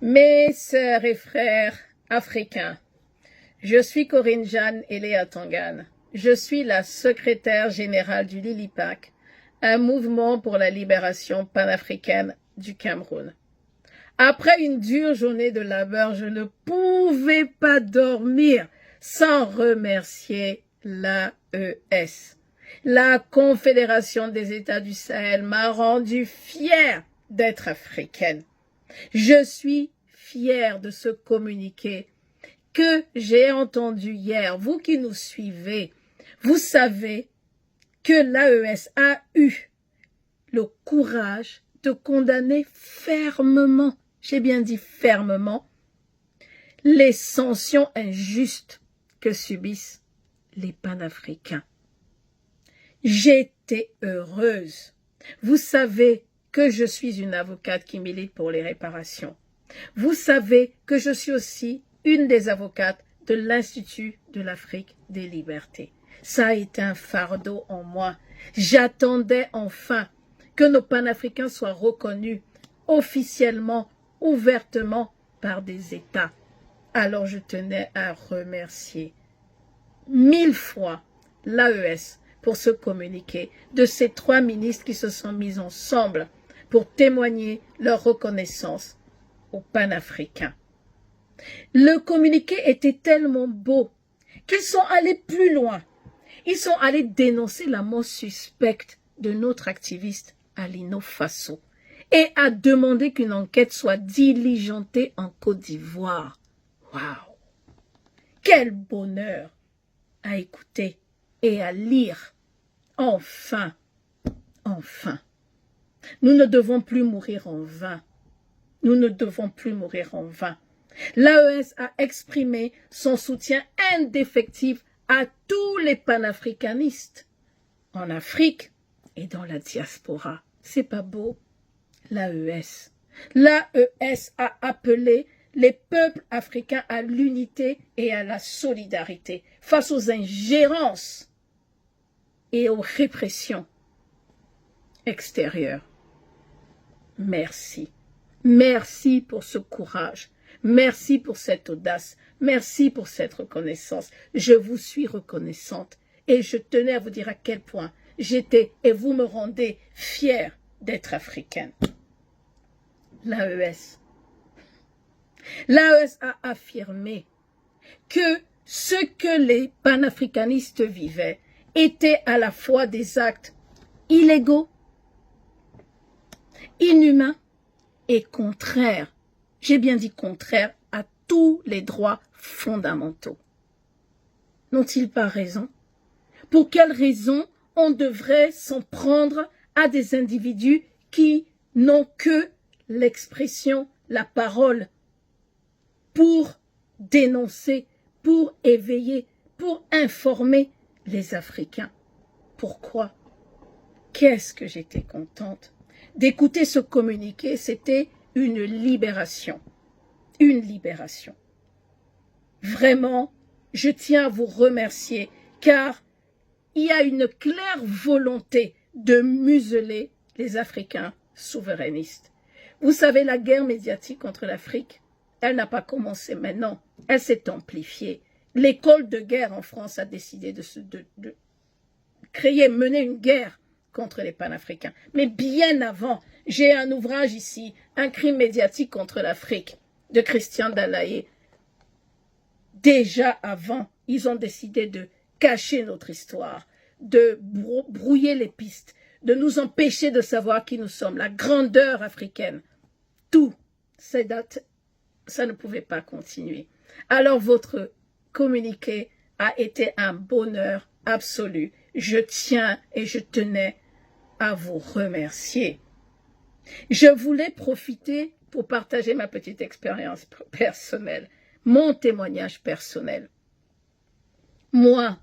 Mes sœurs et frères africains, je suis Corinne Jeanne Eléa Tangane. Je suis la secrétaire générale du Lilipac, un mouvement pour la libération panafricaine du Cameroun. Après une dure journée de labeur, je ne pouvais pas dormir sans remercier l'AES. La Confédération des États du Sahel m'a rendue fière d'être africaine. Je suis fière de ce communiqué que j'ai entendu hier. Vous qui nous suivez, vous savez que l'AES a eu le courage de condamner fermement, j'ai bien dit fermement, les sanctions injustes que subissent les panafricains. J'étais heureuse. Vous savez que je suis une avocate qui milite pour les réparations. Vous savez que je suis aussi une des avocates de l'Institut de l'Afrique des libertés. Ça a été un fardeau en moi. J'attendais enfin que nos panafricains soient reconnus officiellement, ouvertement par des États. Alors je tenais à remercier 1000 fois l'AES pour ce communiqué de ces 3 ministres qui se sont mis ensemble pour témoigner leur reconnaissance aux panafricains. Le communiqué était tellement beau qu'ils sont allés plus loin. Ils sont allés dénoncer la mort suspecte de notre activiste Alino Fasso et à demander qu'une enquête soit diligentée en Côte d'Ivoire. Waouh! Quel bonheur à écouter et à lire. Enfin, enfin. Nous ne devons plus mourir en vain. Nous ne devons plus mourir en vain. L'AES a exprimé son soutien indéfectible à tous les panafricanistes en Afrique et dans la diaspora. C'est pas beau? L'AES. L'AES a appelé les peuples africains à l'unité et à la solidarité face aux ingérences et aux répressions extérieures. Merci. Merci pour ce courage. Merci pour cette audace. Merci pour cette reconnaissance. Je vous suis reconnaissante et je tenais à vous dire à quel point j'étais et vous me rendez fière d'être africaine. L'AES. L'AES a affirmé que ce que les panafricanistes vivaient était à la fois des actes illégaux, inhumains et contraires, j'ai bien dit contraires, à tous les droits fondamentaux. N'ont-ils pas raison? Pour quelles raisons on devrait s'en prendre à des individus qui n'ont que l'expression, la parole, pour dénoncer, pour éveiller, pour informer les Africains? Pourquoi? Qu'est-ce que j'étais contente d'écouter ce communiqué, c'était une libération. Une libération. Vraiment, je tiens à vous remercier car il y a une claire volonté de museler les Africains souverainistes. Vous savez, la guerre médiatique contre l'Afrique, elle n'a pas commencé maintenant, elle s'est amplifiée. L'école de guerre en France a décidé de mener une guerre contre les panafricains. Mais bien avant, j'ai un ouvrage ici, Un crime médiatique contre l'Afrique, de Christian Dalaye. Déjà avant, ils ont décidé de cacher notre histoire, de brouiller les pistes, de nous empêcher de savoir qui nous sommes, la grandeur africaine. Tout, ces dates, ça ne pouvait pas continuer. Alors votre communiqué a été un bonheur absolu. Je tiens et je tenais à vous remercier. Je voulais profiter pour partager ma petite expérience personnelle, mon témoignage personnel. Moi,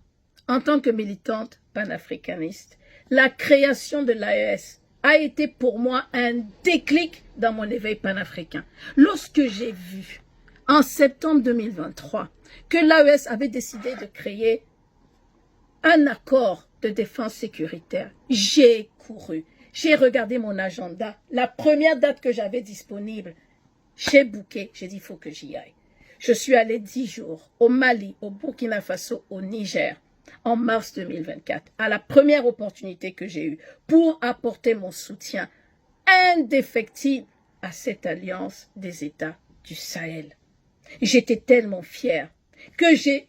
en tant que militante panafricaniste, la création de l'AES a été pour moi un déclic dans mon éveil panafricain. Lorsque j'ai vu, en septembre 2023, que l'AES avait décidé de créer un accord de défense sécuritaire, j'ai couru. J'ai regardé mon agenda. La première date que j'avais disponible, j'ai booké, j'ai dit, il faut que j'y aille. Je suis allée 10 jours au Mali, au Burkina Faso, au Niger, en mars 2024, à la première opportunité que j'ai eue pour apporter mon soutien indéfectible à cette alliance des États du Sahel. J'étais tellement fière que j'ai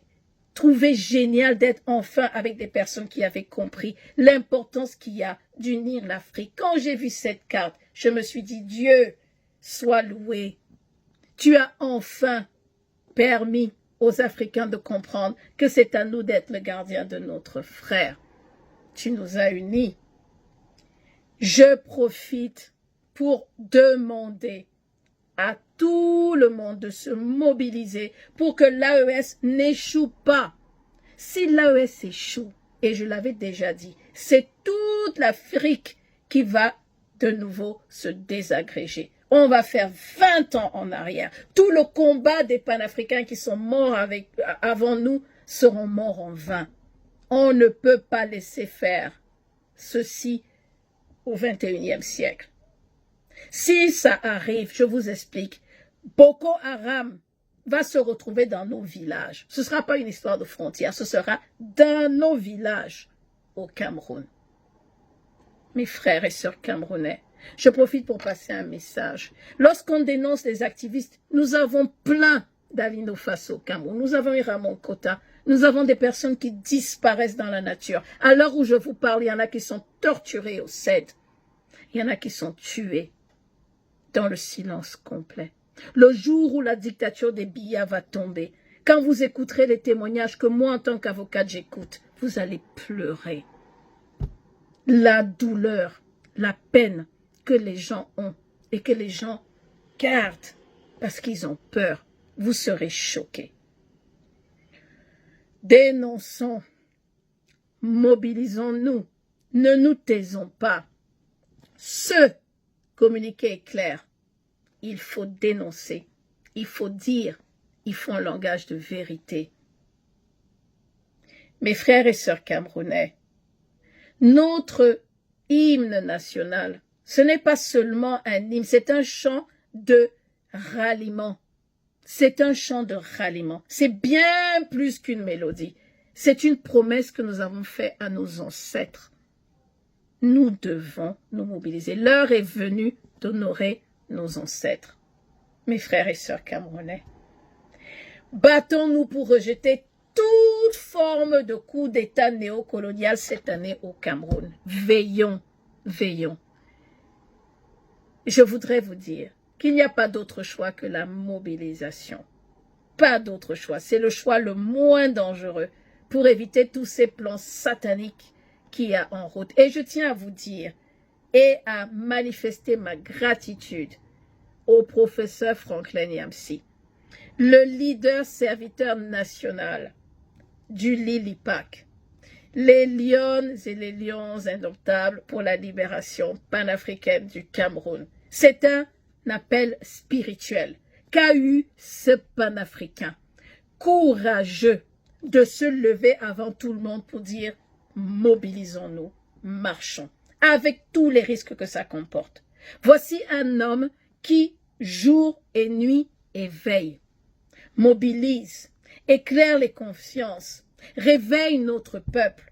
trouvé génial d'être enfin avec des personnes qui avaient compris l'importance qu'il y a d'unir l'Afrique. Quand j'ai vu cette carte, je me suis dit, Dieu, sois loué. Tu as enfin permis aux Africains de comprendre que c'est à nous d'être le gardien de notre frère. Tu nous as unis. Je profite pour demander à tout le monde de se mobiliser pour que l'AES n'échoue pas. Si l'AES échoue, et je l'avais déjà dit, c'est toute l'Afrique qui va de nouveau se désagréger. On va faire 20 ans en arrière. Tout le combat des panafricains qui sont morts avant nous seront morts en vain. On ne peut pas laisser faire ceci au XXIe siècle. Si ça arrive, je vous explique, Boko Haram va se retrouver dans nos villages. Ce ne sera pas une histoire de frontières, ce sera dans nos villages au Cameroun. Mes frères et sœurs camerounais, je profite pour passer un message. Lorsqu'on dénonce les activistes, nous avons plein d'Alino Faso au Cameroun. Nous avons Ramon Kota. Nous avons des personnes qui disparaissent dans la nature. À l'heure où je vous parle, il y en a qui sont torturés au CED. Il y en a qui sont tués dans le silence complet. Le jour où la dictature des Biya va tomber, quand vous écouterez les témoignages que moi, en tant qu'avocate, j'écoute, vous allez pleurer. La douleur, la peine que les gens ont et que les gens gardent parce qu'ils ont peur, vous serez choqués. Dénonçons, mobilisons-nous, ne nous taisons pas. Ce communiqué est clair. Il faut dénoncer, il faut dire, il faut un langage de vérité. Mes frères et sœurs camerounais, notre hymne national, ce n'est pas seulement un hymne, c'est un chant de ralliement. C'est un chant de ralliement. C'est bien plus qu'une mélodie. C'est une promesse que nous avons faite à nos ancêtres. Nous devons nous mobiliser. L'heure est venue d'honorer nos ancêtres. Mes frères et sœurs camerounais, battons-nous pour rejeter toute forme de coup d'État néocolonial cette année au Cameroun. Veillons, veillons. Je voudrais vous dire qu'il n'y a pas d'autre choix que la mobilisation. Pas d'autre choix. C'est le choix le moins dangereux pour éviter tous ces plans sataniques qu'il y a en route. Et je tiens à vous dire et à manifester ma gratitude au professeur Franklin Yamsi, le leader serviteur national du Lilipac, les lionnes et les lions indomptables pour la libération panafricaine du Cameroun. C'est un appel spirituel qu'a eu ce panafricain, courageux de se lever avant tout le monde pour dire « mobilisons-nous, marchons », avec tous les risques que ça comporte. Voici un homme qui, jour et nuit, éveille, mobilise, éclaire les consciences, réveille notre peuple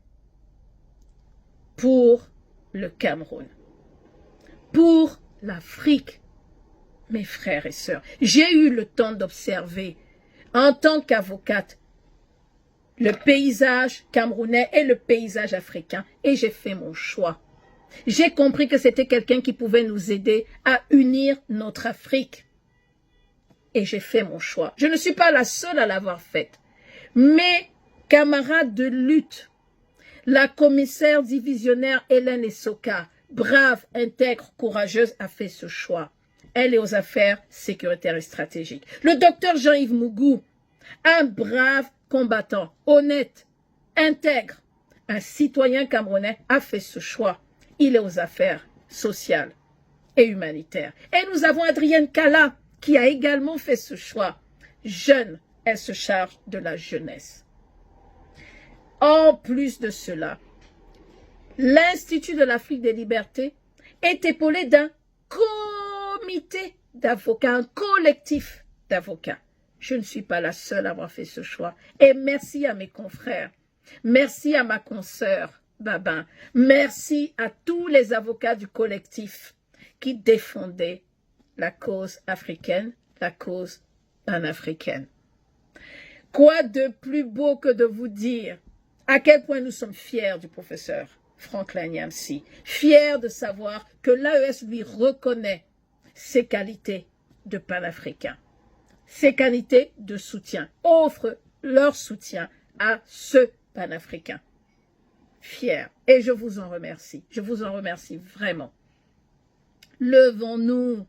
pour le Cameroun, pour l'Afrique. Mes frères et sœurs, j'ai eu le temps d'observer, en tant qu'avocate, le paysage camerounais et le paysage africain, et j'ai fait mon choix. J'ai compris que c'était quelqu'un qui pouvait nous aider à unir notre Afrique. Et j'ai fait mon choix. Je ne suis pas la seule à l'avoir fait. Mes camarades de lutte, la commissaire divisionnaire Hélène Essoka, brave, intègre, courageuse, a fait ce choix. Elle est aux affaires sécuritaires et stratégiques. Le docteur Jean-Yves Mougou, un brave combattant, honnête, intègre, un citoyen camerounais, a fait ce choix. Il est aux affaires sociales et humanitaires. Et nous avons Adrienne Kala, qui a également fait ce choix. Jeune, elle se charge de la jeunesse. En plus de cela, l'Institut de l'Afrique des libertés est épaulé d'un comité d'avocats, un collectif d'avocats. Je ne suis pas la seule à avoir fait ce choix. Et merci à mes confrères. Merci à ma consoeur, Babin. Merci à tous les avocats du collectif qui défendaient la cause africaine, la cause panafricaine. Quoi de plus beau que de vous dire à quel point nous sommes fiers du professeur Franklin Nyamsi, fiers de savoir que l'AES lui reconnaît ses qualités de panafricain, ses qualités de soutien, offre leur soutien à ce panafricain. Fiers. Et je vous en remercie. Je vous en remercie vraiment. Levons-nous.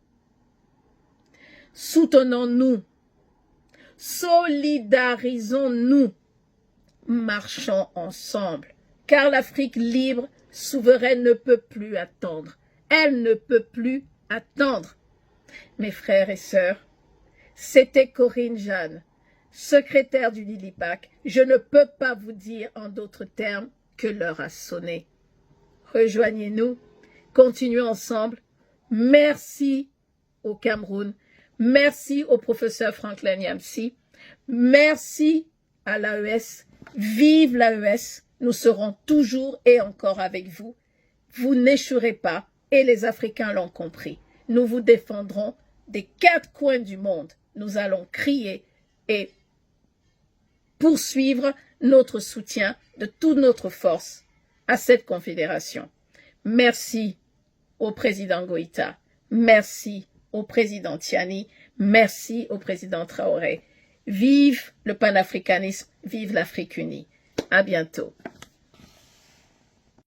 Soutenons-nous. Solidarisons-nous. Marchons ensemble. Car l'Afrique libre, souveraine ne peut plus attendre. Elle ne peut plus attendre. Mes frères et sœurs, c'était Corinne Jeanne, secrétaire du Lilipac. Je ne peux pas vous dire en d'autres termes que l'heure a sonné. Rejoignez-nous, continuons ensemble. Merci au Cameroun, merci au professeur Franklin Nyamsi, merci à l'AES, vive l'AES, nous serons toujours et encore avec vous. Vous n'échouerez pas et les Africains l'ont compris. Nous vous défendrons des 4 coins du monde. Nous allons crier et poursuivre notre soutien de toute notre force à cette confédération. Merci au président Goïta, merci au président Tiani, merci au président Traoré. Vive le panafricanisme, vive l'Afrique unie. À bientôt.